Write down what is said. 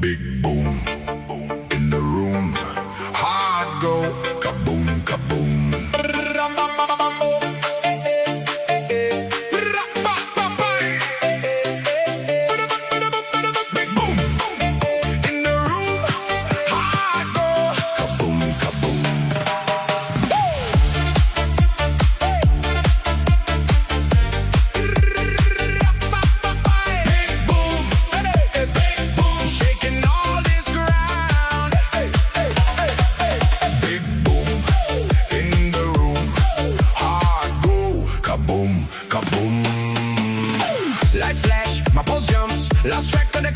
Big boom in the room. Heart go kaboom, kaboom. Big boom in the room. Heart go kaboom, kaboom. Big boom, big boom, shaking all this ground. Big boom in the room. Heart go kaboom, kaboom. Light flash, my pulse jumps. Lost track of the